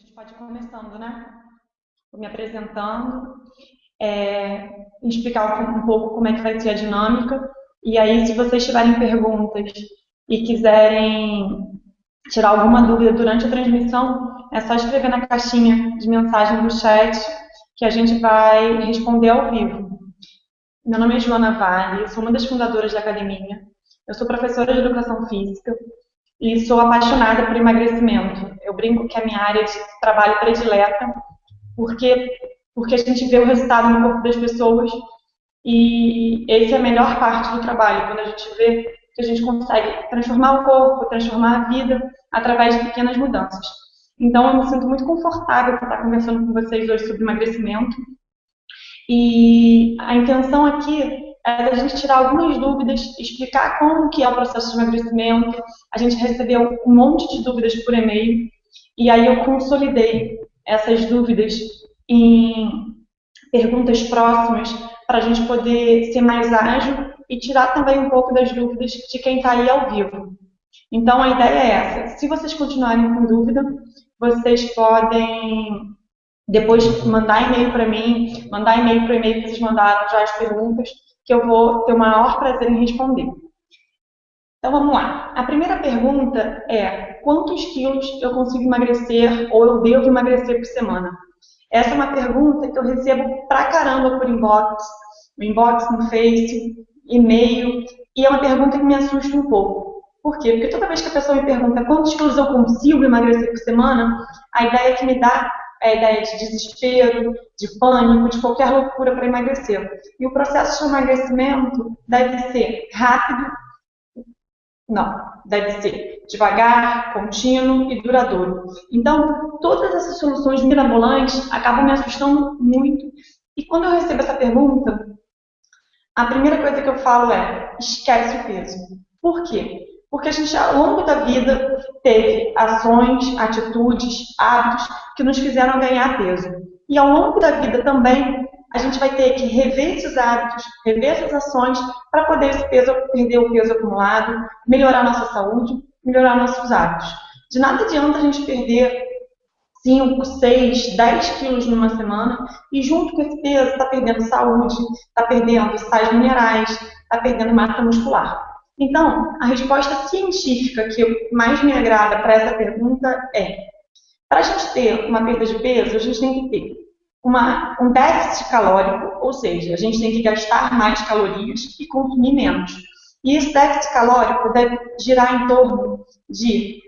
gente pode ir começando, né? Vou me apresentando, explicar um pouco como é que vai ser a dinâmica. E aí, se vocês tiverem perguntas e quiserem tirar alguma dúvida durante a transmissão, é só escrever na caixinha de mensagem do chat que a gente vai responder ao vivo. Meu nome é Joana Vale, eu sou uma das fundadoras da academia. Eu sou professora de educação física e sou apaixonada por emagrecimento. Eu brinco que é a minha área de trabalho predileta, porque, porque a gente vê o resultado no corpo das pessoas e essa é a melhor parte do trabalho, quando a gente vê que a gente consegue transformar o corpo, transformar a vida através de pequenas mudanças. Então, eu me sinto muito confortável por estar conversando com vocês hoje sobre emagrecimento. E a intenção aqui é a gente tirar algumas dúvidas, explicar como que é o processo de emagrecimento. A gente recebeu um monte de dúvidas por e-mail e aí eu consolidei essas dúvidas em perguntas próximas para a gente poder ser mais ágil e tirar também um pouco das dúvidas de quem está aí ao vivo. Então, a ideia é essa. Se vocês continuarem com dúvida, vocês podem depois mandar e-mail para mim, mandar e-mail para o e-mail que vocês mandaram já as perguntas, que eu vou ter o maior prazer em responder. Então vamos lá. A primeira pergunta é: quantos quilos eu consigo emagrecer ou eu devo emagrecer por semana? Essa é uma pergunta que eu recebo pra caramba por inbox, no inbox, no Face, e-mail, e é uma pergunta que me assusta um pouco. Por quê? Porque toda vez que a pessoa me pergunta quantos quilos eu consigo emagrecer por semana, a ideia que me dá é a ideia de desespero, de pânico, de qualquer loucura para emagrecer. E o processo de emagrecimento deve ser rápido, não, deve ser devagar, contínuo e duradouro. Então, todas essas soluções mirabolantes acabam me assustando muito. E quando eu recebo essa pergunta, a primeira coisa que eu falo é: esquece o peso. Por quê? Porque a gente, ao longo da vida, teve ações, atitudes, hábitos que nos fizeram ganhar peso. E ao longo da vida também, a gente vai ter que rever esses hábitos, rever essas ações, para poder esse peso, perder o peso acumulado, melhorar nossa saúde, melhorar nossos hábitos. De nada adianta a gente perder 5, 6, 10 quilos numa semana e junto com esse peso está perdendo saúde, está perdendo sais minerais, está perdendo massa muscular. Então, a resposta científica que mais me agrada para essa pergunta é: para a gente ter uma perda de peso, a gente tem que ter um déficit calórico, ou seja, a gente tem que gastar mais calorias e consumir menos. E esse déficit calórico deve girar em torno de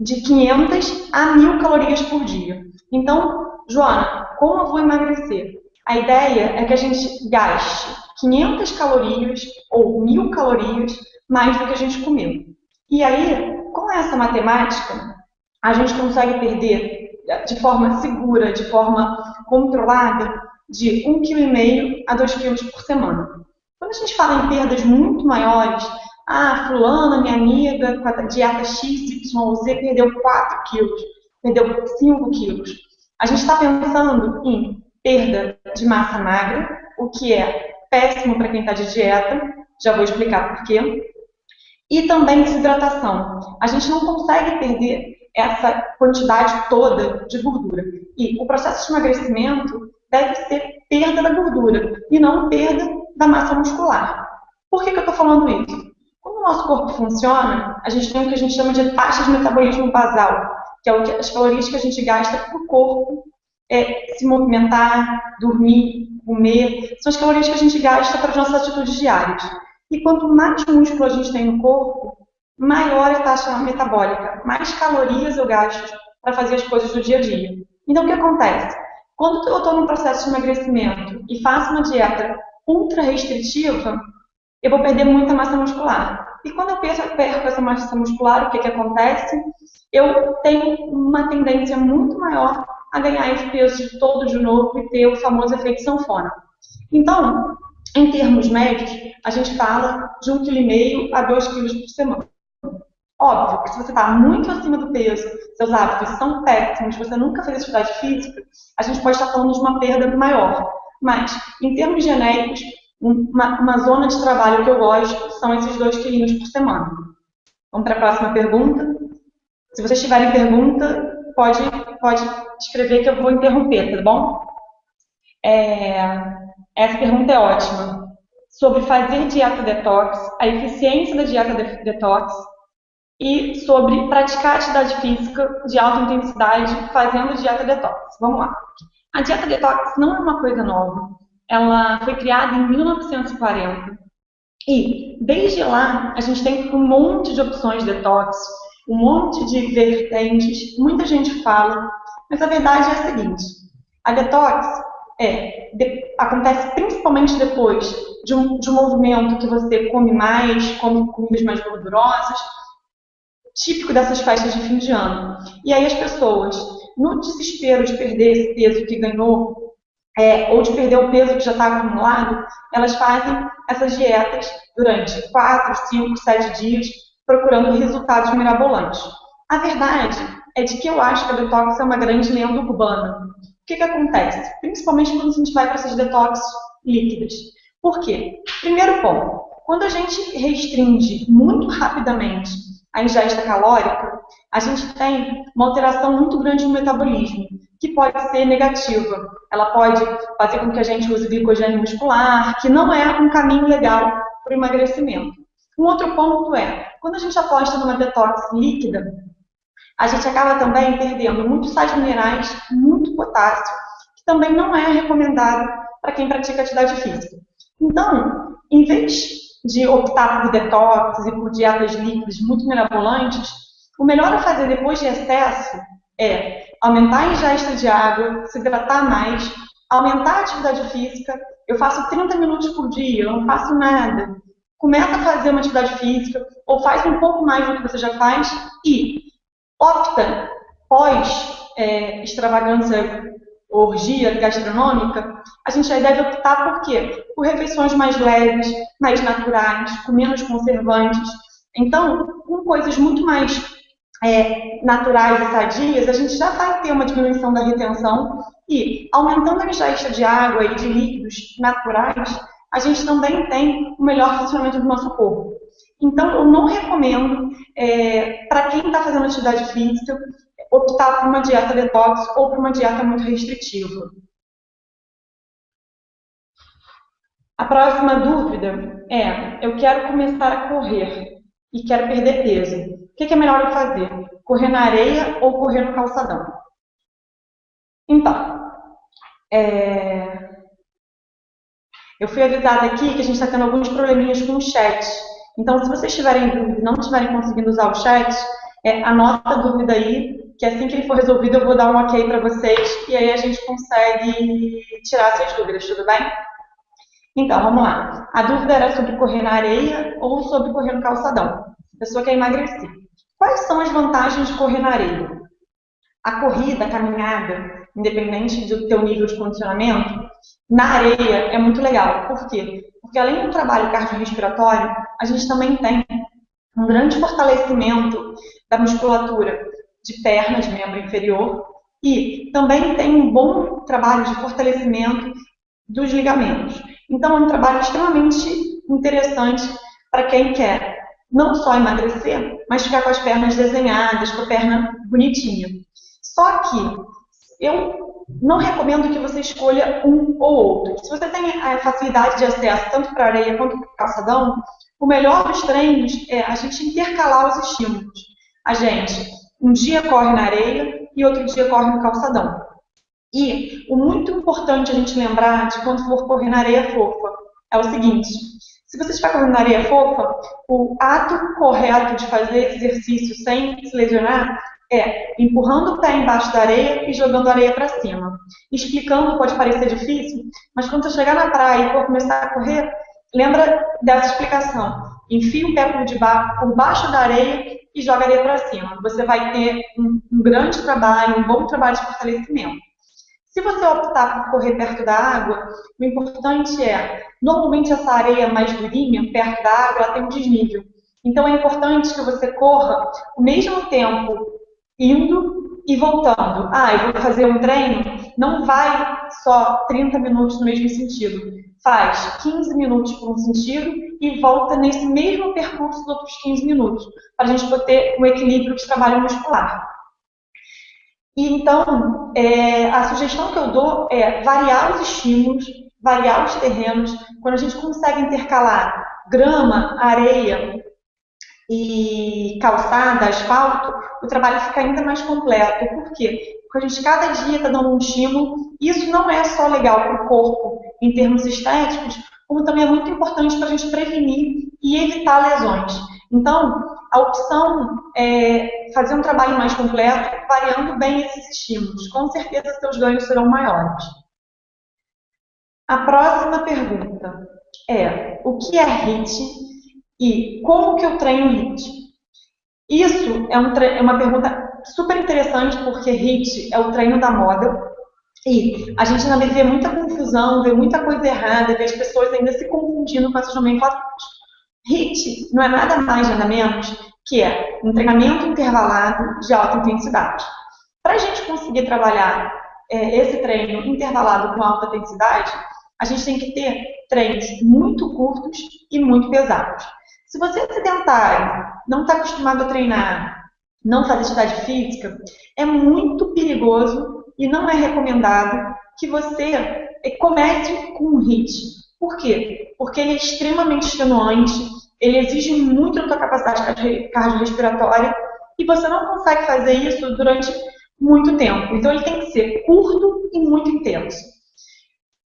500 a 1.000 calorias por dia. Então, Joana, como eu vou emagrecer? A ideia é que a gente gaste 500 calorias ou 1.000 calorias mais do que a gente comeu. E aí, com essa matemática, a gente consegue perder de forma segura, de forma controlada, de 1,5 kg a 2 quilos por semana. Quando a gente fala em perdas muito maiores, fulana, minha amiga, com a dieta X, Y ou Z, perdeu 4 quilos, perdeu 5 quilos. A gente está pensando em perda de massa magra, o que é péssimo para quem está de dieta, já vou explicar por quê. E também desidratação. A gente não consegue perder essa quantidade toda de gordura. E o processo de emagrecimento deve ser perda da gordura e não perda da massa muscular. Por que eu estou falando isso? Quando o nosso corpo funciona, a gente tem o que a gente chama de taxa de metabolismo basal, que é as calorias que a gente gasta para o corpo se movimentar, dormir, comer. São as calorias que a gente gasta para as nossas atitudes diárias. E quanto mais músculo a gente tem no corpo, maior é a taxa metabólica, mais calorias eu gasto para fazer as coisas do dia a dia. Então, o que acontece? Quando eu estou num processo de emagrecimento e faço uma dieta ultra restritiva, eu vou perder muita massa muscular. E quando eu perco essa massa muscular, o que acontece? Eu tenho uma tendência muito maior a ganhar esse peso todo de novo e ter o famoso efeito sanfona. Então, em termos médicos, a gente fala de 1,5 kg a 2 quilos por semana. Óbvio que se você está muito acima do peso, seus hábitos são péssimos, você nunca fez atividade física, a gente pode estar falando de uma perda maior. Mas, em termos genéricos, uma zona de trabalho que eu gosto são esses 2 quilinhos por semana. Vamos para a próxima pergunta. Se vocês tiverem pergunta, pode pode escrever que eu vou interromper, tá bom? Essa pergunta é ótima. Sobre fazer dieta detox, a eficiência da dieta detox e sobre praticar atividade física de alta intensidade fazendo dieta detox. Vamos lá. A dieta detox não é uma coisa nova. Ela foi criada em 1940 e desde lá a gente tem um monte de opções de detox, um monte de vertentes, muita gente fala, mas a verdade é a seguinte: a detox acontece principalmente depois de um movimento que você come mais, come comidas mais gordurosas, típico dessas festas de fim de ano. E aí as pessoas, no desespero de perder esse peso que ganhou, ou de perder o peso que já está acumulado, elas fazem essas dietas durante 4, 5, 7 dias, procurando resultados mirabolantes. A verdade é de que eu acho que a detox é uma grande lenda urbana. O que acontece? Principalmente quando a gente vai para essas detox líquidas. Por quê? Primeiro ponto, quando a gente restringe muito rapidamente a ingesta calórica, a gente tem uma alteração muito grande no metabolismo, que pode ser negativa. Ela pode fazer com que a gente use glicogênio muscular, que não é um caminho legal para o emagrecimento. Um outro ponto é, quando a gente aposta numa detox líquida, a gente acaba também perdendo muitos sais minerais, muito potássio, que também não é recomendado para quem pratica atividade física. Então, em vez de optar por detox e por dietas líquidas muito mirabolantes, o melhor a fazer depois de excesso é aumentar a ingesta de água, se hidratar mais, aumentar a atividade física. Eu faço 30 minutos por dia, eu não faço nada. Começa a fazer uma atividade física, ou faz um pouco mais do que você já faz, e opta, pós extravagância, orgia gastronômica, a gente já deve optar por quê? Por refeições mais leves, mais naturais, com menos conservantes. Então, com coisas muito mais naturais e sadias, a gente já vai ter uma diminuição da retenção e, aumentando a ingesta de água e de líquidos naturais, a gente também tem o melhor funcionamento do nosso corpo. Então, eu não recomendo, para quem está fazendo atividade física, optar por uma dieta detox ou por uma dieta muito restritiva. A próxima dúvida é: eu quero começar a correr e quero perder peso. O que é melhor eu fazer? Correr na areia ou correr no calçadão? Então, eu fui avisada aqui que a gente está tendo alguns probleminhas com o chat. Então, se vocês tiverem dúvida e não estiverem conseguindo usar o chat, anota a dúvida aí, que assim que ele for resolvido eu vou dar um ok para vocês e aí a gente consegue tirar essas dúvidas, tudo bem? Então, vamos lá. A dúvida era sobre correr na areia ou sobre correr no calçadão. A pessoa quer emagrecer. Quais são as vantagens de correr na areia? A corrida, a caminhada, independente do teu nível de condicionamento, na areia é muito legal. Por quê? Porque além do trabalho cardiorrespiratório, a gente também tem um grande fortalecimento da musculatura de perna, de membro inferior, e também tem um bom trabalho de fortalecimento dos ligamentos. Então, é um trabalho extremamente interessante para quem quer não só emagrecer, mas ficar com as pernas desenhadas, com a perna bonitinha. Só que eu não recomendo que você escolha um ou outro. Se você tem a facilidade de acesso tanto para a areia quanto para o calçadão, o melhor dos treinos é a gente intercalar os estímulos. A gente um dia corre na areia e outro dia corre no calçadão. E o muito importante a gente lembrar de quando for correr na areia fofa é o seguinte: se você estiver correndo na areia fofa, o ato correto de fazer esse exercício sem se lesionar é empurrando o pé embaixo da areia e jogando a areia para cima. Explicando pode parecer difícil, mas quando você chegar na praia e for começar a correr, lembra dessa explicação. Enfia o pé por baixo da areia e joga a areia para cima. Você vai ter um grande trabalho, um bom trabalho de fortalecimento. Se você optar por correr perto da água, o importante normalmente essa areia mais durinha, perto da água, ela tem um desnível. Então é importante que você corra o mesmo tempo indo e voltando. Eu vou fazer um treino, não vai só 30 minutos no mesmo sentido. Faz 15 minutos por um sentido e volta nesse mesmo percurso dos outros 15 minutos, para a gente poder um equilíbrio de trabalho muscular. E então, a sugestão que eu dou é variar os estímulos, variar os terrenos. Quando a gente consegue intercalar grama, areia e calçada, asfalto, o trabalho fica ainda mais completo. Por quê? Porque a gente cada dia está dando um estímulo. Isso não é só legal para o corpo em termos estéticos, como também é muito importante para a gente prevenir e evitar lesões. Então, a opção é fazer um trabalho mais completo, variando bem esses estímulos. Com certeza, seus ganhos serão maiores. A próxima pergunta é: o que é HIIT e como que eu treino HIIT? Isso é uma pergunta super interessante, porque HIIT é o treino da moda e a gente ainda vê muita confusão, vê muita coisa errada, vê as pessoas ainda se confundindo com essas nomenclaturas. HIIT não é nada mais, nada menos que é um treinamento intervalado de alta intensidade. Para a gente conseguir trabalhar esse treino intervalado com alta intensidade, a gente tem que ter treinos muito curtos e muito pesados. Se você é sedentário, não está acostumado a treinar, não faz atividade física, é muito perigoso e não é recomendado que você comece com um HIIT. Por quê? Porque ele é extremamente extenuante, ele exige muito da sua capacidade cardiorrespiratória e você não consegue fazer isso durante muito tempo. Então ele tem que ser curto e muito intenso.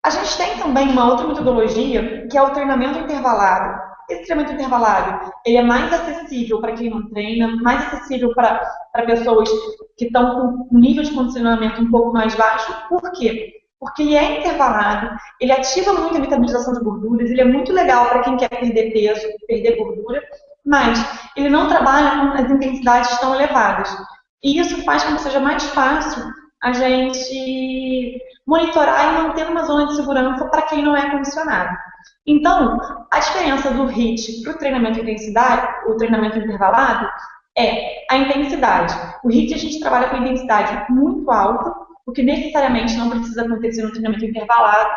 A gente tem também uma outra metodologia, que é o treinamento intervalado. Esse treinamento intervalado, ele é mais acessível para quem não treina, mais acessível para pessoas que estão com um nível de condicionamento um pouco mais baixo. Por quê? Porque ele é intervalado, ele ativa muito a metabolização de gorduras, ele é muito legal para quem quer perder peso, perder gordura, mas ele não trabalha com as intensidades tão elevadas. E isso faz com que seja mais fácil a gente monitorar e manter uma zona de segurança para quem não é condicionado. Então, a diferença do HIIT para o treinamento intensidade, o treinamento intervalado, é a intensidade. O HIIT a gente trabalha com intensidade muito alta, o que necessariamente não precisa acontecer no treinamento intervalado.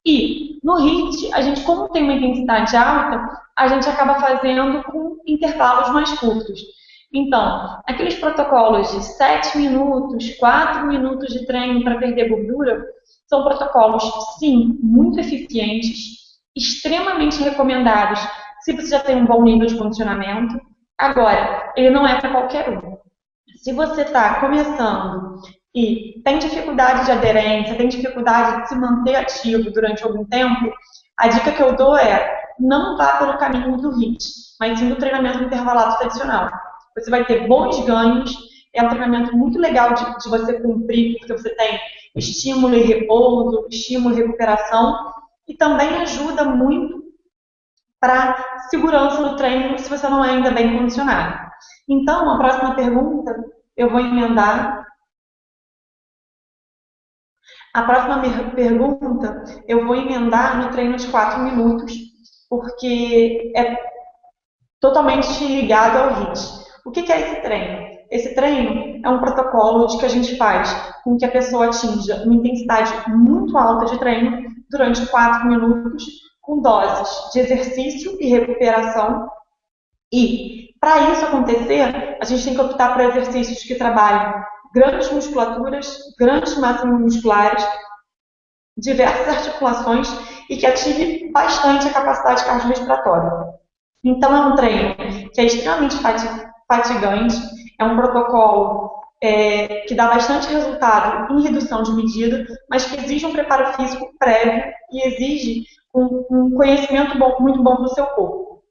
E no HIIT, a gente, como tem uma intensidade alta, a gente acaba fazendo com intervalos mais curtos. Então, aqueles protocolos de 7 minutos, 4 minutos de treino para perder gordura, são protocolos, sim, muito eficientes, extremamente recomendados se você já tem um bom nível de condicionamento. Agora, ele não é para qualquer um. Se você está começando e tem dificuldade de aderência, tem dificuldade de se manter ativo durante algum tempo, a dica que eu dou é: não vá pelo caminho do HIIT, mas sim do treinamento intervalado tradicional. Você vai ter bons ganhos, é um treinamento muito legal de você cumprir, porque você tem estímulo e repouso, estímulo e recuperação, e também ajuda muito para segurança no treino se você não é ainda bem condicionado. Então, a próxima pergunta eu vou emendar. A próxima pergunta eu vou emendar no treino de 4 minutos, porque é totalmente ligado ao HIIT. O que é esse treino? Esse treino é um protocolo de que a gente faz com que a pessoa atinja uma intensidade muito alta de treino durante 4 minutos, com doses de exercício e recuperação. E, para isso acontecer, a gente tem que optar por exercícios que trabalhem grandes musculaturas, grandes massas musculares, diversas articulações e que ative bastante a capacidade cardiorrespiratória. Então, é um treino que é extremamente fatigante, é um protocolo que dá bastante resultado em redução de medida, mas que exige um preparo físico prévio e exige um conhecimento muito bom do seu corpo.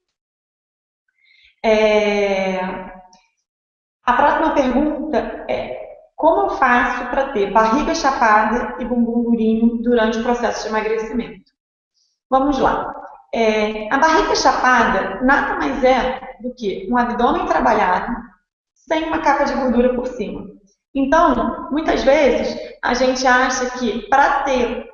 A próxima pergunta é: como eu faço para ter barriga chapada e bumbum durinho durante o processo de emagrecimento? Vamos lá. A barriga chapada nada mais é do que um abdômen trabalhado sem uma capa de gordura por cima. Então, muitas vezes, a gente acha que para ter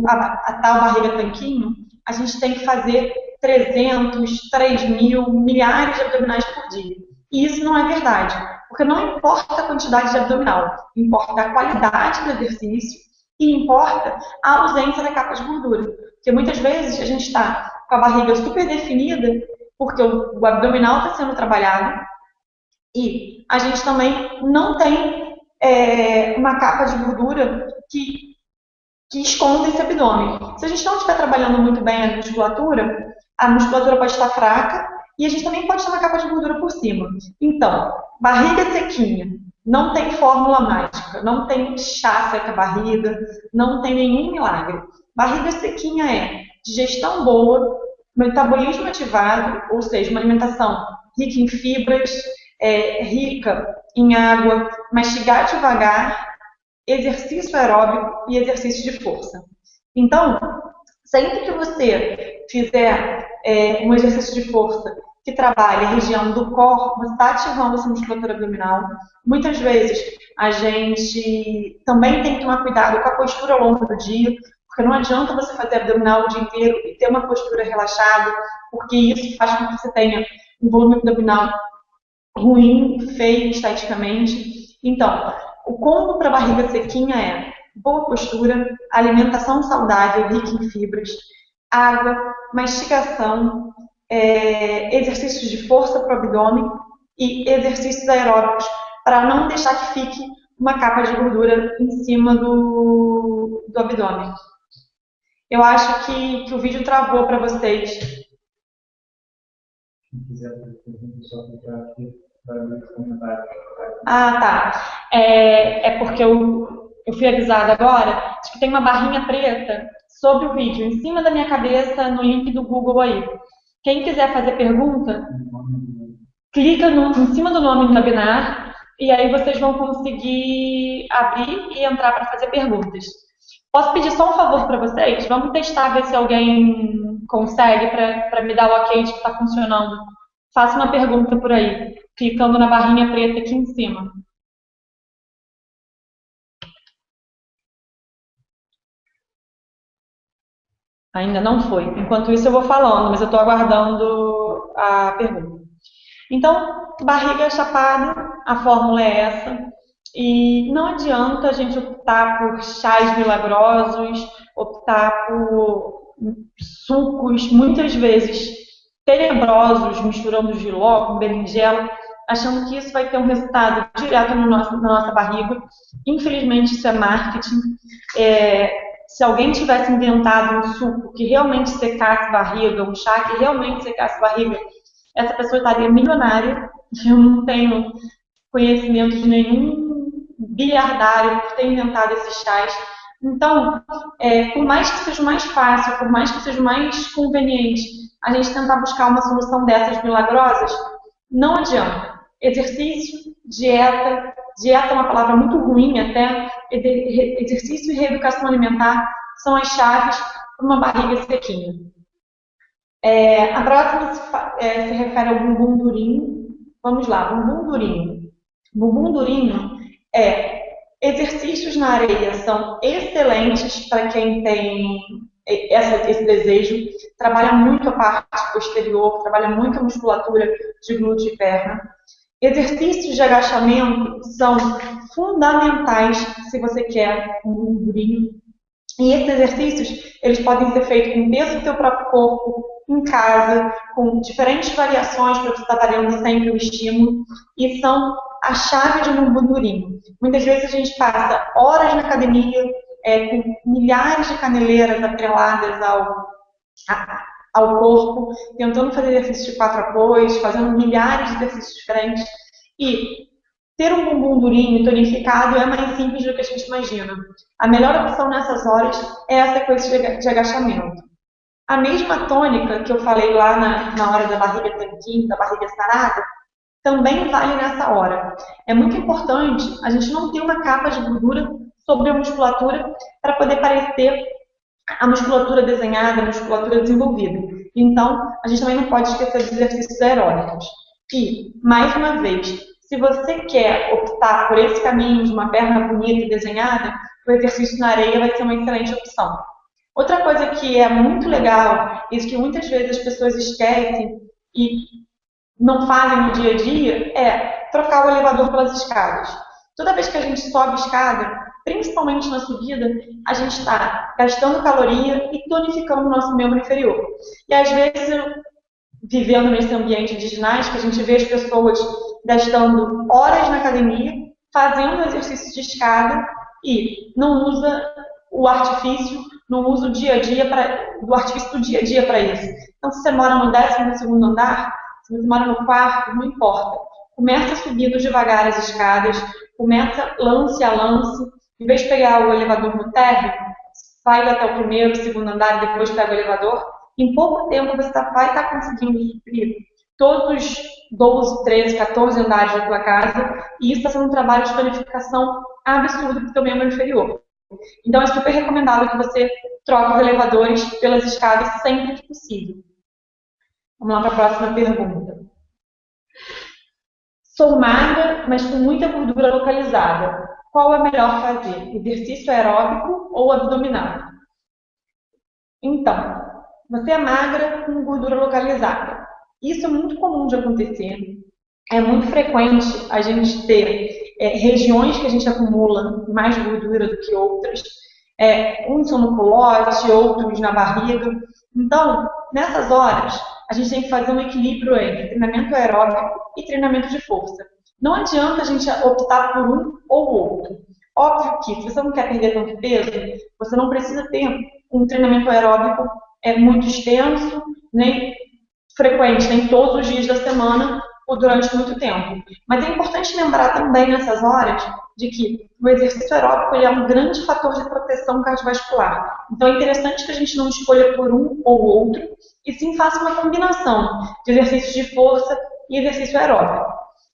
a tal barriga tanquinho, a gente tem que fazer 300, 3.000, milhares de abdominais por dia. E isso não é verdade, porque não importa a quantidade de abdominal, importa a qualidade do exercício e importa a ausência da capa de gordura. Porque muitas vezes a gente está com a barriga super definida, porque o abdominal está sendo trabalhado, e a gente também não tem uma capa de gordura que esconda esse abdômen. Se a gente não estiver trabalhando muito bem a musculatura pode estar fraca e a gente também pode ter uma capa de gordura por cima. Então, barriga sequinha, não tem fórmula mágica, não tem chá seca barriga, não tem nenhum milagre. Barriga sequinha é digestão boa, metabolismo ativado, ou seja, uma alimentação rica em fibras, rica em água, mastigar devagar, exercício aeróbico e exercício de força. Então, sempre que você fizer um exercício de força que trabalhe a região do core, você está ativando essa musculatura abdominal. Muitas vezes a gente também tem que tomar cuidado com a postura ao longo do dia, porque não adianta você fazer abdominal o dia inteiro e ter uma postura relaxada, porque isso faz com que você tenha um volume abdominal ruim, feio esteticamente. Então, o combo para barriga sequinha é boa postura, alimentação saudável, rica em fibras, água, mastigação, exercícios de força para o abdômen e exercícios aeróbicos para não deixar que fique uma capa de gordura em cima do abdômen. Eu acho que o vídeo travou para vocês. Quem quiser fazer pergunta, só clicar aqui para ver os comentários. Ah, tá. É porque eu fui avisada agora de que tem uma barrinha preta sobre o vídeo, em cima da minha cabeça, no link do Google aí. Quem quiser fazer pergunta, clica em cima do nome do webinar e aí vocês vão conseguir abrir e entrar para fazer perguntas. Posso pedir só um favor para vocês? Vamos testar, ver se alguém consegue para me dar o ok de que está funcionando. Faça uma pergunta por aí, clicando na barrinha preta aqui em cima. Ainda não foi. Enquanto isso eu vou falando, mas eu estou aguardando a pergunta. Então, barriga chapada, a fórmula é essa. E não adianta a gente optar por chás milagrosos, optar por sucos, muitas vezes tenebrosos, misturando jiló com berinjela, achando que isso vai ter um resultado direto na nossa barriga. Infelizmente, isso é marketing. Se alguém tivesse inventado um suco que realmente secasse barriga, um chá que realmente secasse barriga, essa pessoa estaria milionária. Eu não tenho conhecimento de nenhum biliardário por ter inventado esses chás. Então, por mais que seja mais fácil, por mais que seja mais conveniente, a gente tentar buscar uma solução dessas milagrosas, não adianta. Exercício, dieta é uma palavra muito ruim até, exercício e reeducação alimentar são as chaves para uma barriga sequinha. A próxima se refere ao bumbum durinho. Vamos lá, bumbum durinho. Bumbum durinho exercícios na areia são excelentes para quem tem esse desejo. Trabalha muito a parte posterior, trabalha muito a musculatura de glúteo e perna. Exercícios de agachamento são fundamentais se você quer um bumbum durinho. E esses exercícios, eles podem ser feitos com o peso do seu próprio corpo, em casa, com diferentes variações para você estar variando sempre o estímulo, e são a chave de um bumbum durinho. Muitas vezes a gente passa horas na academia, com milhares de caneleiras atreladas ao corpo, tentando fazer exercícios de 4 apoios, fazendo milhares de exercícios diferentes, e ter um bumbum durinho, tonificado, é mais simples do que a gente imagina. A melhor opção nessas horas é a sequência de agachamento. A mesma tônica que eu falei lá na hora da barriga tanquinho, da barriga sarada, também vale nessa hora. É muito importante a gente não ter uma capa de gordura sobre a musculatura para poder parecer a musculatura desenhada, a musculatura desenvolvida. Então, a gente também não pode esquecer dos exercícios aeróbicos. E, mais uma vez, se você quer optar por esse caminho de uma perna bonita e desenhada, o exercício na areia vai ser uma excelente opção. Outra coisa que é muito legal, e que muitas vezes as pessoas esquecem e não fazem no dia a dia, é trocar o elevador pelas escadas. Toda vez que a gente sobe escada, principalmente na subida, a gente está gastando caloria e tonificando o nosso membro inferior. E às vezes, vivendo nesse ambiente de ginástica, a gente vê as pessoas gastando horas na academia fazendo exercício de escada e não usa o artifício, não usa o dia a dia do artifício do dia a dia para isso. Então, se você mora no 12º andar, se você mora no quarto, não importa. Começa subindo devagar as escadas, começa lance a lance, em vez de pegar o elevador no térreo, vai até o 1º, 2º andar e depois pega o elevador. Em pouco tempo você vai estar conseguindo suprir todos os 12, 13, 14 andares da tua casa, e isso está sendo um trabalho de planificação absurdo para o teu membro inferior. Então é super recomendável que você troque os elevadores pelas escadas sempre que possível. Vamos lá para a próxima pergunta. Sou magra, mas com muita gordura localizada. Qual é melhor fazer? Exercício aeróbico ou abdominal? Então, você é magra com gordura localizada. Isso é muito comum de acontecer. É muito frequente a gente ter regiões que a gente acumula mais gordura do que outras. Uns são no culote, outros na barriga. Então, nessas horas, a gente tem que fazer um equilíbrio entre treinamento aeróbico e treinamento de força. Não adianta a gente optar por um ou outro. Óbvio que, se você não quer perder tanto peso, você não precisa ter um treinamento aeróbico muito extenso, nem frequente, nem todos os dias da semana ou durante muito tempo. Mas é importante lembrar também nessas horas de que o exercício aeróbico é um grande fator de proteção cardiovascular. Então é interessante que a gente não escolha por um ou outro, e sim faça uma combinação de exercício de força e exercício aeróbico.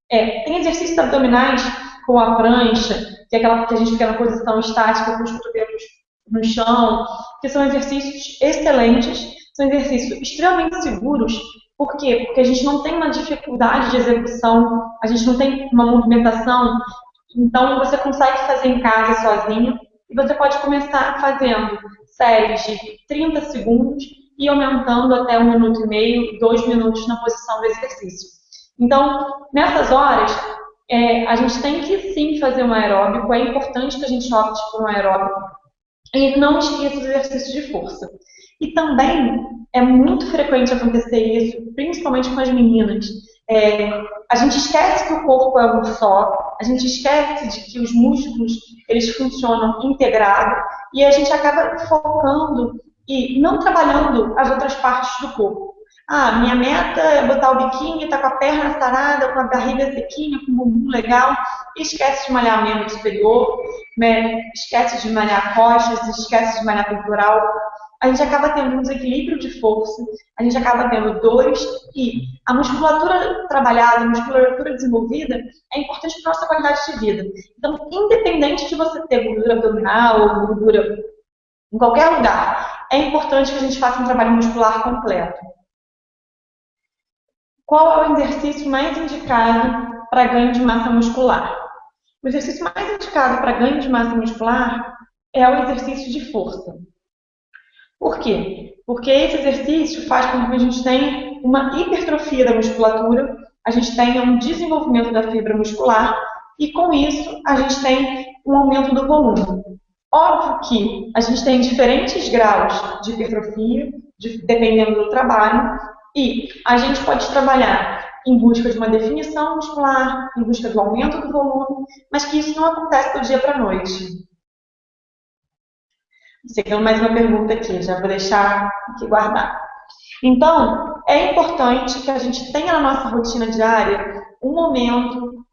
Tem exercícios abdominais com a prancha, que é aquela que a gente fica na posição estática com os cotovelos no chão, que são exercícios excelentes, são exercícios extremamente seguros. Por quê? Porque a gente não tem uma dificuldade de execução, a gente não tem uma movimentação, então você consegue fazer em casa sozinho, e você pode começar fazendo séries de 30 segundos e aumentando até 1 minuto e meio, 2 minutos na posição do exercício. Então, nessas horas, a gente tem que sim fazer um aeróbico, é importante que a gente opte por um aeróbico, e não esqueça os exercícios de força. E também é muito frequente acontecer isso, principalmente com as meninas. A gente esquece que o corpo é um só, a gente esquece de que os músculos eles funcionam integrados, e a gente acaba focando e não trabalhando as outras partes do corpo. Minha meta é botar o biquíni, tá com a perna sarada, com a barriga sequinha, com o bumbum legal, e esquece de malhar membro superior, né? Esquece de malhar costas, esquece de malhar peitoral. A gente acaba tendo um desequilíbrio de força, a gente acaba tendo dores, e a musculatura trabalhada, a musculatura desenvolvida é importante para a nossa qualidade de vida. Então, independente de você ter gordura abdominal ou gordura em qualquer lugar, é importante que a gente faça um trabalho muscular completo. Qual é o exercício mais indicado para ganho de massa muscular? O exercício mais indicado para ganho de massa muscular é o exercício de força. Por quê? Porque esse exercício faz com que a gente tenha uma hipertrofia da musculatura, a gente tenha um desenvolvimento da fibra muscular e, com isso, a gente tem um aumento do volume. Óbvio que a gente tem diferentes graus de hipertrofia, dependendo do trabalho, e a gente pode trabalhar em busca de uma definição muscular, em busca do aumento do volume, mas que isso não acontece do dia para a noite. Seguindo mais uma pergunta aqui, já vou deixar aqui guardar. Então, é importante que a gente tenha na nossa rotina diária um momento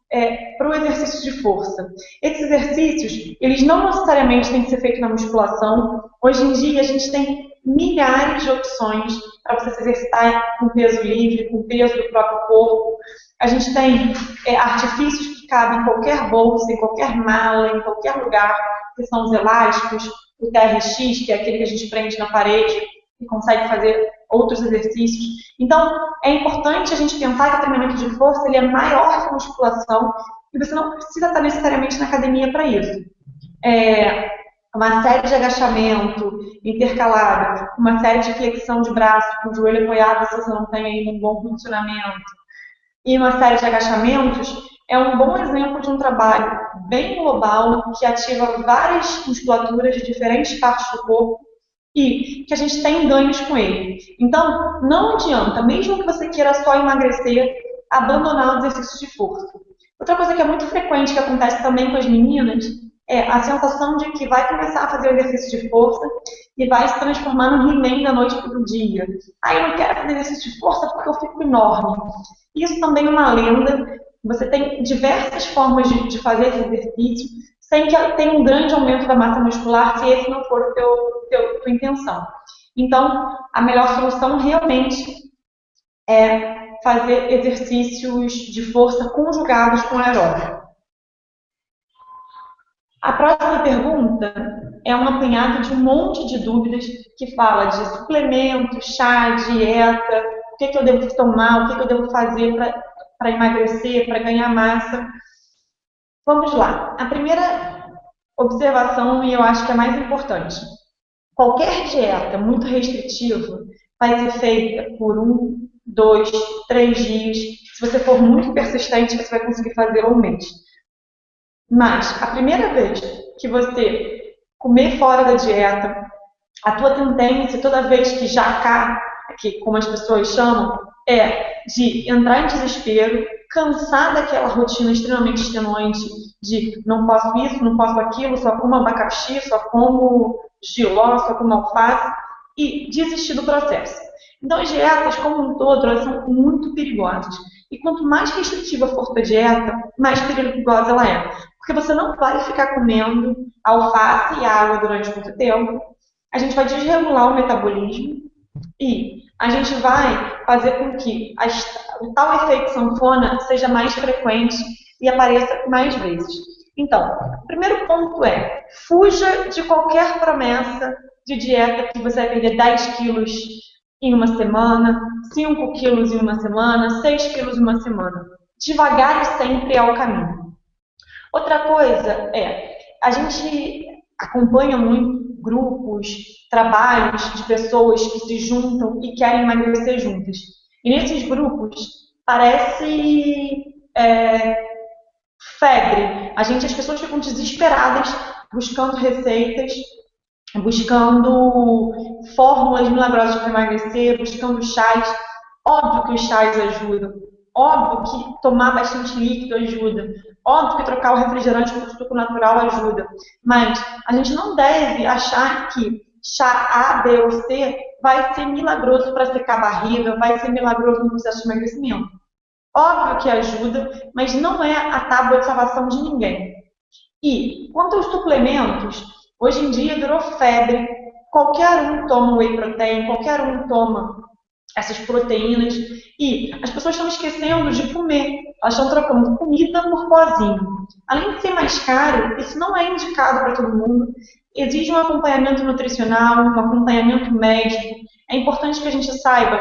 para o exercício de força. Esses exercícios, eles não necessariamente têm que ser feitos na musculação. Hoje em dia, a gente tem milhares de opções para você se exercitar com peso livre, com peso do próprio corpo. A gente tem artifícios que cabem em qualquer bolsa, em qualquer mala, em qualquer lugar, que são os elásticos, o TRX, que é aquele que a gente prende na parede e consegue fazer outros exercícios. Então, é importante a gente pensar que o treinamento de força ele é maior que a musculação e você não precisa estar necessariamente na academia para isso. Uma série de agachamento intercalado, uma série de flexão de braço com o joelho apoiado se você não tem ainda um bom funcionamento, e uma série de agachamentos é um bom exemplo de um trabalho bem global que ativa várias musculaturas de diferentes partes do corpo e que a gente tem ganhos com ele. Então, não adianta, mesmo que você queira só emagrecer, abandonar o exercício de força. Outra coisa que é muito frequente, que acontece também com as meninas, é a sensação de que vai começar a fazer o exercício de força e vai se transformar no He-Man da noite para o dia. Ah, eu não quero fazer exercício de força porque eu fico enorme. Isso também é uma lenda. Você tem diversas formas de fazer esse exercício sem que tenha um grande aumento da massa muscular, se esse não for a tua intenção. Então, a melhor solução realmente é fazer exercícios de força conjugados com aeróbio. A próxima pergunta é um apanhado de um monte de dúvidas que fala de suplemento, chá, dieta, o que eu devo tomar, o que eu devo fazer para emagrecer, para ganhar massa. Vamos lá. A primeira observação, e eu acho que é a mais importante, qualquer dieta muito restritiva vai ser feita por 1, 2, 3 dias. Se você for muito persistente, você vai conseguir fazer um mês. Mas a primeira vez que você comer fora da dieta, a tua tendência, toda vez que já cá, que como as pessoas chamam, é de entrar em desespero, cansar daquela rotina extremamente extenuante de não posso isso, não posso aquilo, só como abacaxi, só como jiló, só como alface, e desistir do processo. Então, as dietas, como um todo, elas são muito perigosas. E quanto mais restritiva for a tua dieta, mais perigosa ela é. Porque você não vai ficar comendo alface e água durante muito tempo. A gente vai desregular o metabolismo e a gente vai fazer com que o tal efeito sanfona seja mais frequente e apareça mais vezes. Então, o primeiro ponto é, fuja de qualquer promessa de dieta que você vai perder 10 quilos em uma semana, 5 quilos em uma semana, 6 quilos em uma semana. Devagar e sempre é o caminho. Outra coisa é, a gente acompanha muito grupos, trabalhos de pessoas que se juntam e querem emagrecer juntas. E nesses grupos parece febre. As pessoas ficam desesperadas buscando receitas, buscando fórmulas milagrosas para emagrecer, buscando chás. Óbvio que os chás ajudam. Óbvio que tomar bastante líquido ajuda. Óbvio que trocar o refrigerante por suco natural ajuda. Mas a gente não deve achar que chá A, B ou C vai ser milagroso para secar a barriga, vai ser milagroso no processo de emagrecimento. Óbvio que ajuda, mas não é a tábua de salvação de ninguém. E quanto aos suplementos, hoje em dia virou febre. Qualquer um toma whey protein, qualquer um toma essas proteínas. E as pessoas estão esquecendo de comer. Elas estão trocando comida por pozinho. Além de ser mais caro, isso não é indicado para todo mundo. Exige um acompanhamento nutricional, um acompanhamento médico. É importante que a gente saiba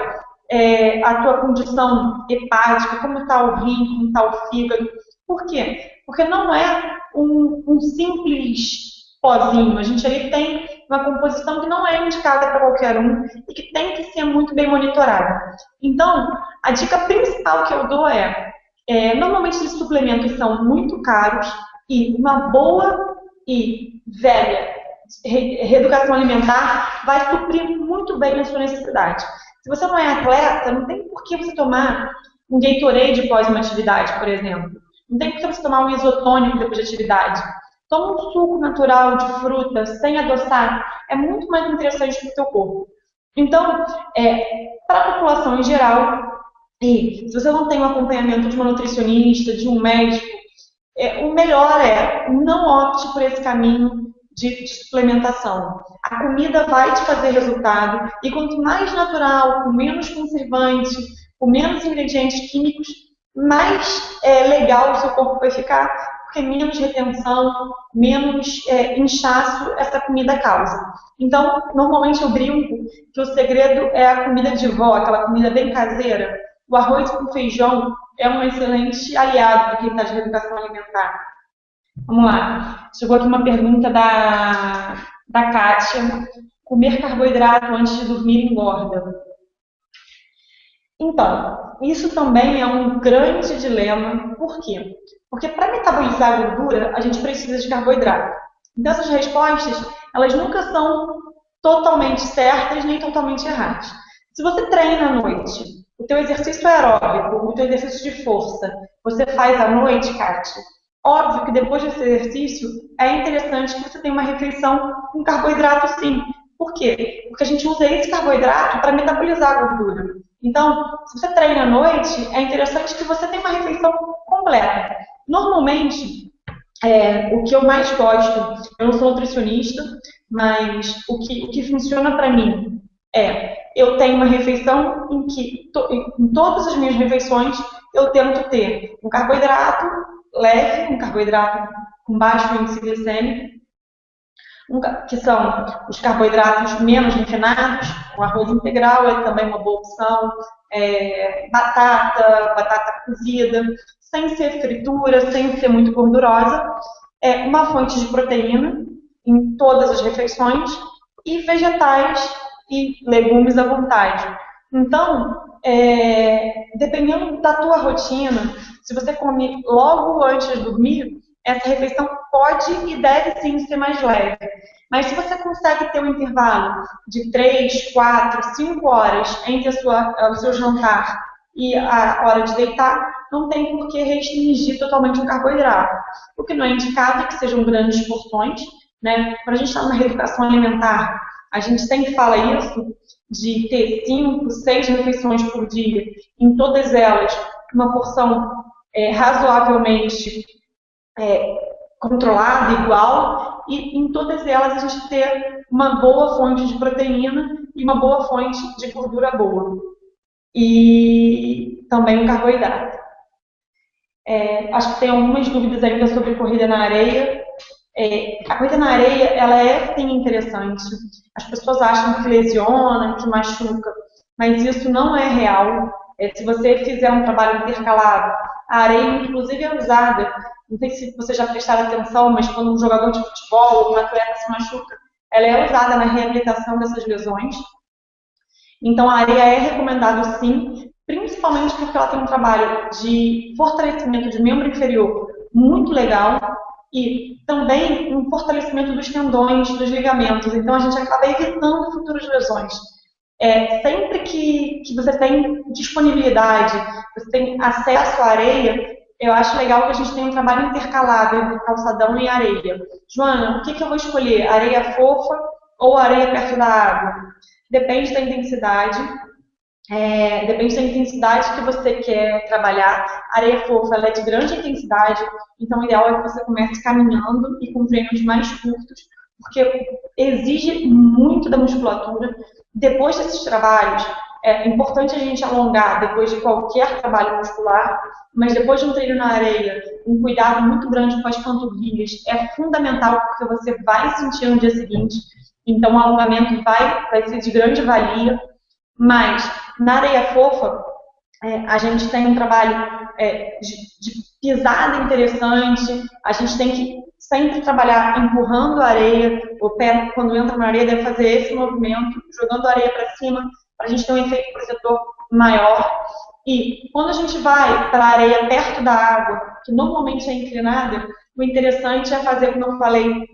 a tua condição hepática, como está o rim, como está o fígado. Por quê? Porque não é um simples pozinho. A gente ali tem uma composição que não é indicada para qualquer um e que tem que ser muito bem monitorada. Então, a dica principal que eu dou normalmente esses suplementos são muito caros e uma boa e velha reeducação alimentar vai suprir muito bem a sua necessidade. Se você não é atleta, não tem por que você tomar um Gatorade pós uma atividade, por exemplo. Não tem por que você tomar um isotônico depois de atividade. Toma um suco natural de fruta, sem adoçar. É muito mais interessante para o teu corpo. Então, para a população em geral, e se você não tem um acompanhamento de uma nutricionista, de um médico, o melhor não opte por esse caminho de suplementação. A comida vai te fazer resultado e quanto mais natural, com menos conservante, com menos ingredientes químicos, mais legal o seu corpo vai ficar, porque menos retenção, menos inchaço essa comida causa. Então, normalmente eu brinco que o segredo é a comida de vó, aquela comida bem caseira. O arroz com feijão é um excelente aliado para quem está de reeducação alimentar. Vamos lá. Chegou aqui uma pergunta da Kátia. Comer carboidrato antes de dormir engorda? Então, isso também é um grande dilema. Por quê? Porque para metabolizar a gordura, a gente precisa de carboidrato. Então, essas respostas, elas nunca são totalmente certas nem totalmente erradas. Se você treina à noite, o teu exercício aeróbico, o teu exercício de força, você faz à noite, Kátia, óbvio que depois desse exercício é interessante que você tenha uma refeição com carboidrato, sim. Por quê? Porque a gente usa esse carboidrato para metabolizar a gordura. Então, se você treina à noite, é interessante que você tenha uma refeição completa. Normalmente, o que eu mais gosto, eu não sou nutricionista, mas o que funciona para mim eu tenho uma refeição em que, em todas as minhas refeições, eu tento ter um carboidrato leve, um carboidrato com baixo índice glicêmico, que são os carboidratos menos refinados, o arroz integral é também uma boa opção, batata cozida, sem ser fritura, sem ser muito gordurosa, uma fonte de proteína em todas as refeições e vegetais e legumes à vontade. Então, dependendo da tua rotina, se você come logo antes de dormir, essa refeição pode e deve sim ser mais leve. Mas se você consegue ter um intervalo de 3, 4, 5 horas entre o seu jantar e a hora de deitar, não tem por que restringir totalmente o carboidrato. O que não é indicado é que sejam grandes porções, né? Para a gente estar numa reeducação alimentar, a gente sempre fala isso, de ter 5, 6 refeições por dia, em todas elas uma porção razoavelmente controlada, igual, e em todas elas a gente ter uma boa fonte de proteína e uma boa fonte de gordura boa. E também o carboidrato. Acho que tem algumas dúvidas ainda sobre corrida na areia. A corrida na areia, ela é sim interessante. As pessoas acham que lesiona, que machuca, mas isso não é real. Se você fizer um trabalho intercalado, a areia inclusive é usada, não sei se vocês já prestaram atenção, mas quando um jogador de futebol ou um atleta se machuca, ela é usada na reabilitação dessas lesões. Então a areia é recomendada sim, principalmente porque ela tem um trabalho de fortalecimento de membro inferior muito legal e também um fortalecimento dos tendões, dos ligamentos. Então a gente acaba evitando futuras lesões. Sempre que você tem disponibilidade, você tem acesso à areia, eu acho legal que a gente tenha um trabalho intercalado entre calçadão e areia. Joana, o que eu vou escolher? Areia fofa ou areia perto da água? Depende da intensidade. Depende da intensidade que você quer trabalhar. A areia fofa ela é de grande intensidade, então o ideal é que você comece caminhando e com treinos mais curtos, porque exige muito da musculatura. Depois desses trabalhos, é importante a gente alongar depois de qualquer trabalho muscular, mas depois de um treino na areia, um cuidado muito grande com as panturrilhas é fundamental, porque você vai sentir no dia seguinte. Então o alongamento vai ser de grande valia, mas na areia fofa, a gente tem um trabalho de pisada interessante, a gente tem que sempre trabalhar empurrando a areia, o pé, quando entra na areia, deve fazer esse movimento, jogando a areia para cima, para a gente ter um efeito protetor maior. E quando a gente vai para a areia perto da água, que normalmente é inclinada, o interessante é fazer, como eu falei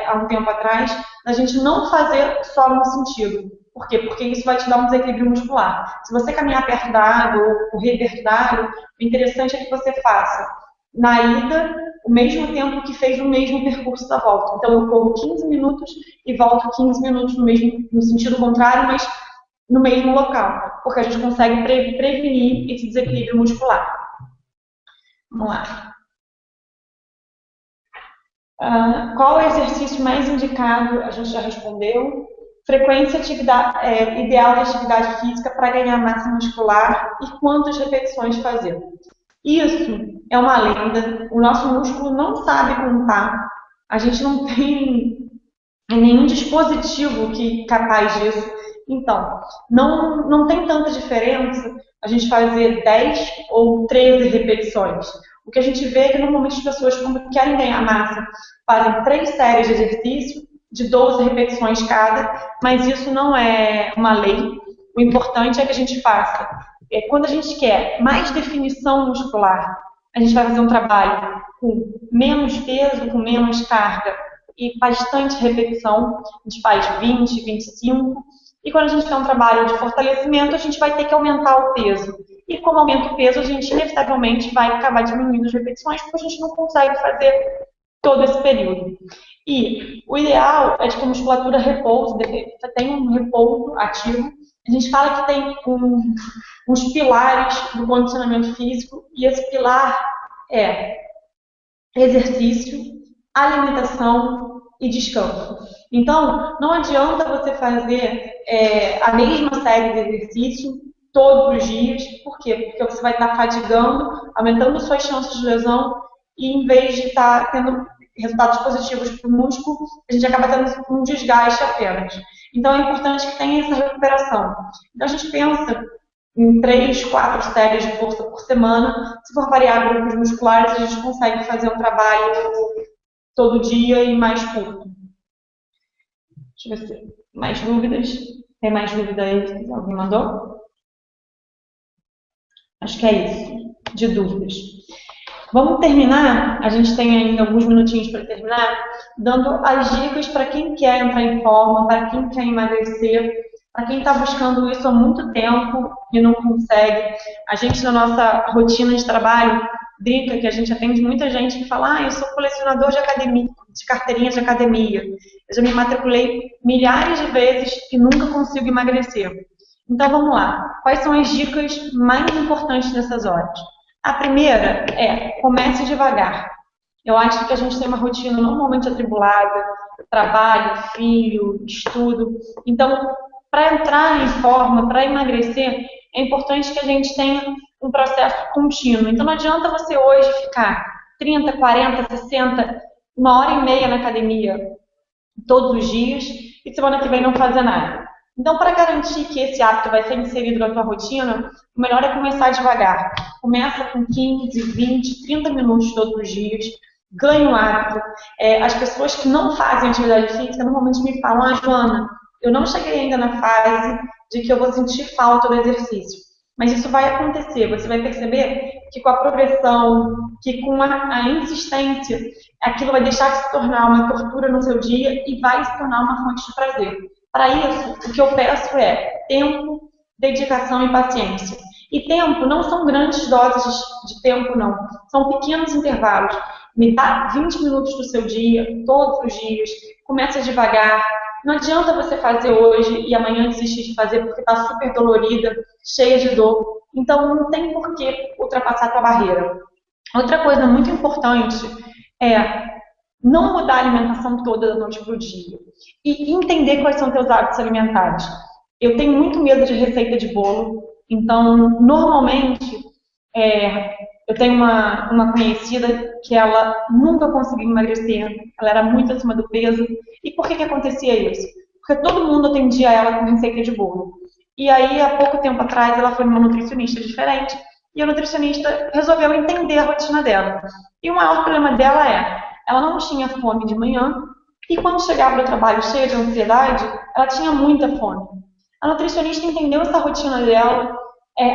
há um tempo atrás, a gente não fazer só no sentido. Por quê? Porque isso vai te dar um desequilíbrio muscular. Se você caminhar perto da água ou correr perto da água, o interessante é que você faça na ida o mesmo tempo que fez o mesmo percurso da volta. Então eu corro 15 minutos e volto 15 minutos no sentido contrário, mas no mesmo local, porque a gente consegue prevenir esse desequilíbrio muscular. Vamos lá. Qual o exercício mais indicado? A gente já respondeu. Frequência ideal de atividade física para ganhar massa muscular e quantas repetições fazer. Isso é uma lenda. O nosso músculo não sabe contar. A gente não tem nenhum dispositivo que é capaz disso. Então, não tem tanta diferença a gente fazer 10 ou 13 repetições. O que a gente vê é que normalmente as pessoas, quando querem ganhar massa, fazem 3 séries de exercício, de 12 repetições cada, mas isso não é uma lei. O importante é que a gente faça. Quando a gente quer mais definição muscular, a gente vai fazer um trabalho com menos peso, com menos carga e bastante repetição. A gente faz 20, 25. E quando a gente tem um trabalho de fortalecimento, a gente vai ter que aumentar o peso. E como aumenta o peso, a gente inevitavelmente vai acabar diminuindo as repetições, porque a gente não consegue fazer todo esse período. E o ideal é de que a musculatura repouso, tem um repouso ativo. A gente fala que tem uns pilares do condicionamento físico, e esse pilar é exercício, alimentação e descanso. Então, não adianta você fazer a mesma série de exercício todos os dias. Por quê? Porque você vai estar fadigando, aumentando suas chances de lesão, e em vez de estar tendo resultados positivos para o músculo, a gente acaba tendo um desgaste apenas. Então, é importante que tenha essa recuperação. Então, a gente pensa em 3, 4 séries de força por semana. Se for variar grupos musculares, a gente consegue fazer um trabalho todo dia e mais curto. Deixa eu ver se mais dúvidas. Tem mais dúvida aí? Alguém mandou? Acho que é isso, de dúvidas. Vamos terminar, a gente tem ainda alguns minutinhos para terminar, dando as dicas para quem quer entrar em forma, para quem quer emagrecer, para quem está buscando isso há muito tempo e não consegue. A gente, na nossa rotina de trabalho, brinca que a gente atende muita gente que fala: eu sou colecionador de academia, de carteirinha de academia. Eu já me matriculei milhares de vezes e nunca consigo emagrecer. Então vamos lá. Quais são as dicas mais importantes nessas horas? A primeira é: comece devagar. Eu acho que a gente tem uma rotina normalmente atribulada, trabalho, filho, estudo. Então, para entrar em forma, para emagrecer, é importante que a gente tenha um processo contínuo. Então, não adianta você hoje ficar 30, 40, 60, 1h30 na academia todos os dias e semana que vem não fazer nada. Então, para garantir que esse hábito vai ser inserido na tua rotina, o melhor é começar devagar. Começa com 15, 20, 30 minutos todos os dias. Ganha o hábito. As pessoas que não fazem atividade física normalmente me falam: Joana, eu não cheguei ainda na fase de que eu vou sentir falta do exercício. Mas isso vai acontecer. Você vai perceber que com a progressão, que com a insistência, aquilo vai deixar de se tornar uma tortura no seu dia e vai se tornar uma fonte de prazer. Para isso, o que eu peço é tempo, dedicação e paciência. E tempo não são grandes doses de tempo, não. São pequenos intervalos. Me dá 20 minutos do seu dia, todos os dias. Começa devagar. Não adianta você fazer hoje e amanhã desistir de fazer porque está super dolorida, cheia de dor. Então, não tem por que ultrapassar a tua barreira. Outra coisa muito importante é não mudar a alimentação toda da noite para o dia. E entender quais são teus hábitos alimentares. Eu tenho muito medo de receita de bolo. Então, normalmente, eu tenho uma conhecida que ela nunca conseguiu emagrecer. Ela era muito acima do peso. E por que acontecia isso? Porque todo mundo atendia ela com receita de bolo. E aí, há pouco tempo atrás, ela foi numa nutricionista diferente. E a nutricionista resolveu entender a rotina dela. E o maior problema dela ela não tinha fome de manhã, e quando chegava do trabalho cheia de ansiedade, ela tinha muita fome. A nutricionista entendeu essa rotina dela,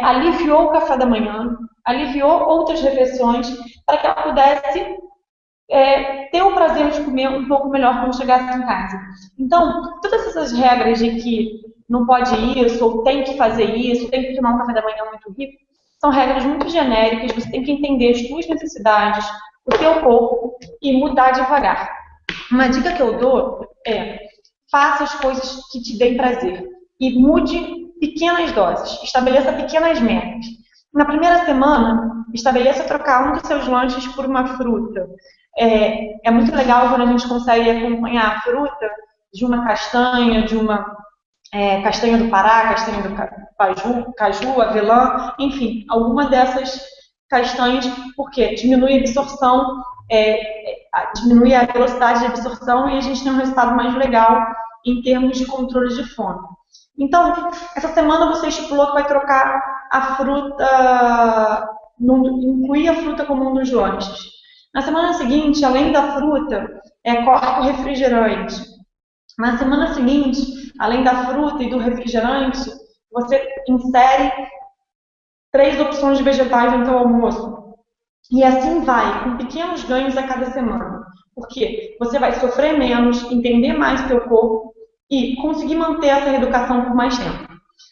aliviou o café da manhã, aliviou outras refeições, para que ela pudesse ter o prazer de comer um pouco melhor quando chegasse em casa. Então, todas essas regras de que não pode isso, ou tem que fazer isso, tem que tomar um café da manhã muito rico, são regras muito genéricas. Você tem que entender as suas necessidades, o teu corpo, e mudar devagar. Uma dica que eu dou é: faça as coisas que te deem prazer e mude pequenas doses, estabeleça pequenas metas. Na primeira semana, estabeleça trocar um dos seus lanches por uma fruta. É muito legal quando a gente consegue acompanhar a fruta de uma castanha, de uma castanha do Pará, castanha do caju, avelã, enfim, alguma dessas castanhas, porque diminui a absorção, diminui a velocidade de absorção, e a gente tem um resultado mais legal em termos de controle de fome. Então, essa semana você estipulou que vai trocar a fruta, incluir a fruta como um dos lanches. Na semana seguinte, além da fruta, corta o refrigerante. Na semana seguinte, além da fruta e do refrigerante, você insere 3 opções de vegetais no seu almoço. E assim vai, com pequenos ganhos a cada semana. Porque você vai sofrer menos, entender mais o seu corpo e conseguir manter essa reeducação por mais tempo.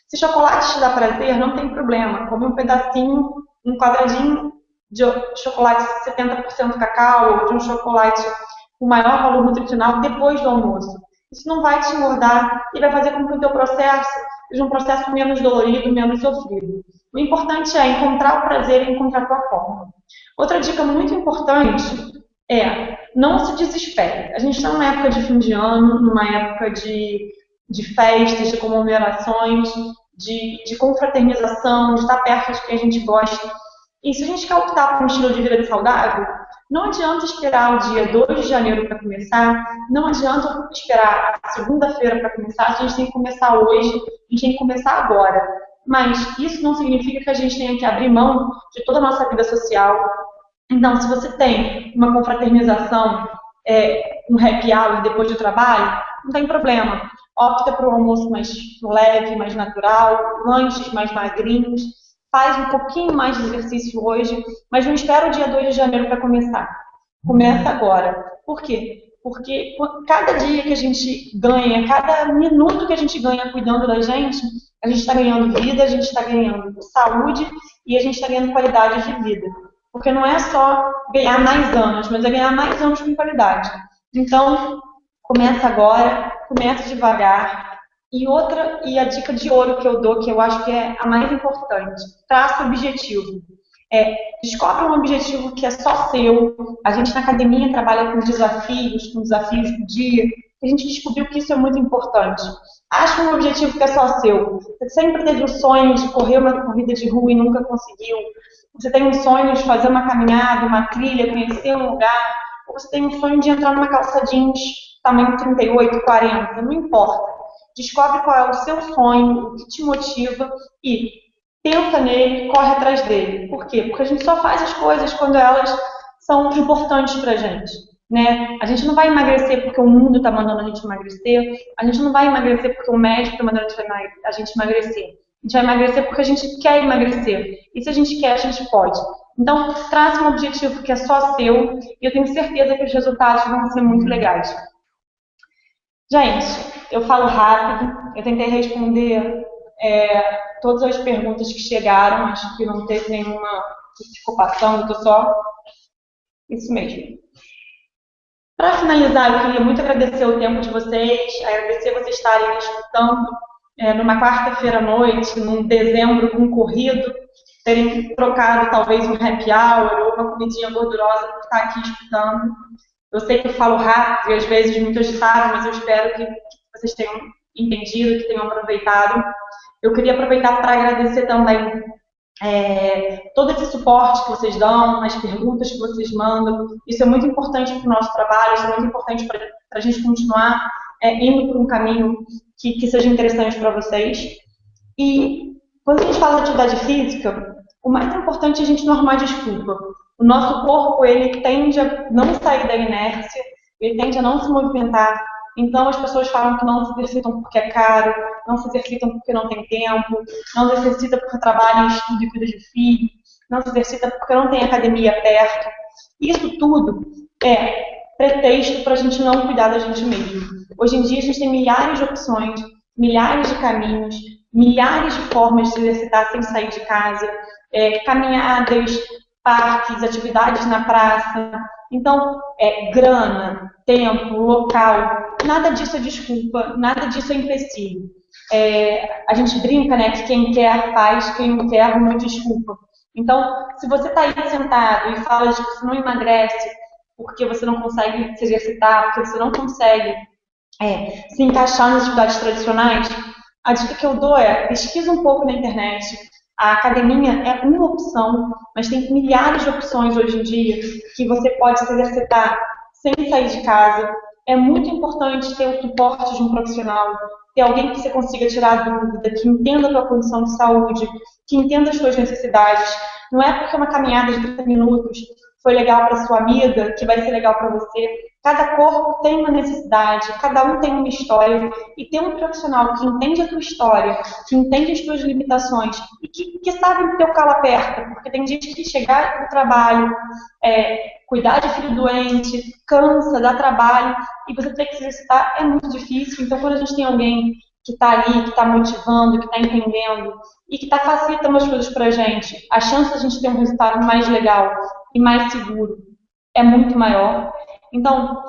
Se chocolate te dá prazer, não tem problema. Come um pedacinho, um quadradinho de chocolate 70% cacau ou de um chocolate com maior valor nutricional depois do almoço. Isso não vai te engordar e vai fazer com que o teu processo seja um processo menos dolorido, menos sofrido. O importante é encontrar o prazer e encontrar a tua forma. Outra dica muito importante é não se desespere. A gente está numa época de fim de ano, numa época de festas, de comemorações, de confraternização, de estar perto de quem a gente gosta. E se a gente quer optar por um estilo de vida saudável, não adianta esperar o dia 2 de janeiro para começar, não adianta esperar a segunda-feira para começar, a gente tem que começar hoje, a gente tem que começar agora. Mas isso não significa que a gente tenha que abrir mão de toda a nossa vida social. Então, se você tem uma confraternização, um happy hour depois do trabalho, não tem problema. Opta por um almoço mais leve, mais natural, lanches mais magrinhos, faz um pouquinho mais de exercício hoje, mas não espera o dia 2 de janeiro para começar. Começa agora. Por quê? Porque cada dia que a gente ganha, cada minuto que a gente ganha cuidando da gente, a gente está ganhando vida, a gente está ganhando saúde e a gente está ganhando qualidade de vida. Porque não é só ganhar mais anos, mas é ganhar mais anos com qualidade. Então, começa agora, começa devagar. E a dica de ouro que eu dou, que eu acho que é a mais importante, traça o objetivo. Descobre um objetivo que é só seu. A gente na academia trabalha com desafios do dia. A gente descobriu que isso é muito importante. Acha um objetivo que é só seu. Você sempre teve o sonho de correr uma corrida de rua e nunca conseguiu. Você tem um sonho de fazer uma caminhada, uma trilha, conhecer um lugar. Ou você tem um sonho de entrar numa calça jeans tamanho 38, 40, não importa. Descobre qual é o seu sonho, o que te motiva e pensa nele, corre atrás dele. Por quê? Porque a gente só faz as coisas quando elas são importantes pra gente, né? A gente não vai emagrecer porque o mundo está mandando a gente emagrecer, a gente não vai emagrecer porque o médico está mandando a gente emagrecer. A gente vai emagrecer porque a gente quer emagrecer. E se a gente quer, a gente pode. Então, traça um objetivo que é só seu e eu tenho certeza que os resultados vão ser muito legais. Gente, eu falo rápido, eu tentei responder todas as perguntas que chegaram, acho que não teve nenhuma preocupação, eu estou só... Isso mesmo. Para finalizar, eu queria muito agradecer o tempo de vocês, agradecer vocês estarem me escutando numa quarta-feira à noite, num dezembro concorrido, terem trocado talvez um happy hour ou uma comidinha gordurosa por estar aqui escutando. Eu sei que eu falo rápido e às vezes muito agitado, mas eu espero que vocês tenham entendido, que tenham aproveitado. Eu queria aproveitar para agradecer também todo esse suporte que vocês dão, as perguntas que vocês mandam. Isso é muito importante para o nosso trabalho, isso é muito importante para a gente continuar indo por um caminho que seja interessante para vocês. E quando a gente fala de atividade física, o mais importante é a gente não arrumar desculpa. O nosso corpo, ele tende a não sair da inércia, ele tende a não se movimentar. Então, as pessoas falam que não se exercitam porque é caro, não se exercitam porque não tem tempo, não se exercita porque trabalha em estudo e cuida de filho, não se exercita porque não tem academia perto. Isso tudo é pretexto para a gente não cuidar da gente mesmo. Hoje em dia, a gente tem milhares de opções, milhares de caminhos, milhares de formas de se exercitar sem sair de casa, caminhadas, parques, atividades na praça. Então, grana, tempo, local, nada disso é desculpa, nada disso é empecilho. A gente brinca, né, que quem quer faz, quem não quer arruma desculpa. Então, se você está aí sentado e fala de que você não emagrece porque você não consegue se exercitar, porque você não consegue se encaixar nas atividades tradicionais, a dica que eu dou pesquisa um pouco na internet. A academia é uma opção, mas tem milhares de opções hoje em dia que você pode se exercitar sem sair de casa. É muito importante ter o suporte de um profissional, ter alguém que você consiga tirar dúvida, que entenda a tua condição de saúde, que entenda as suas necessidades. Não é porque uma caminhada de 30 minutos foi legal para sua amiga que vai ser legal para você. Cada corpo tem uma necessidade, cada um tem uma história, e ter um profissional que entende a tua história, que entende as tuas limitações e que sabe o teu calo aperta, porque tem gente que chegar no trabalho cuidar de filho doente, cansa, dá trabalho, e você ter que se exercitar é muito difícil. Então, quando a gente tem alguém que está ali, que está motivando, que está entendendo e que está facilitando as coisas para a gente, a chance de a gente ter um resultado mais legal e mais seguro é muito maior. Então,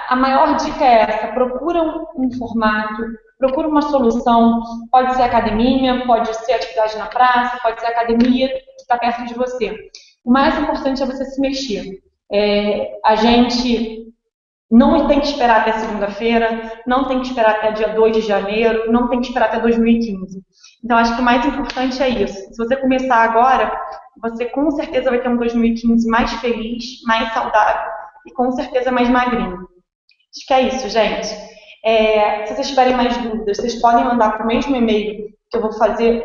a maior dica é essa: procura um formato, procura uma solução. Pode ser academia, pode ser atividade na praça, pode ser academia que está perto de você. O mais importante é você se mexer. A gente não tem que esperar até segunda-feira, não tem que esperar até dia 2 de janeiro, não tem que esperar até 2015. Então, acho que o mais importante é isso. Se você começar agora, você com certeza vai ter um 2015 mais feliz, mais saudável e com certeza mais magrinho. Acho que é isso, gente. Se vocês tiverem mais dúvidas, vocês podem mandar para o mesmo e-mail, que eu vou fazer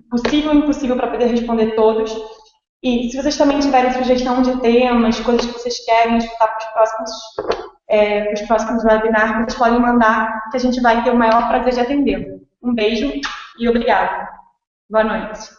possível e impossível para poder responder todos. E se vocês também tiverem sugestão de temas, coisas que vocês querem escutar para os próximos webinars, vocês podem mandar, que a gente vai ter o maior prazer de atender. Um beijo e obrigada. Boa noite.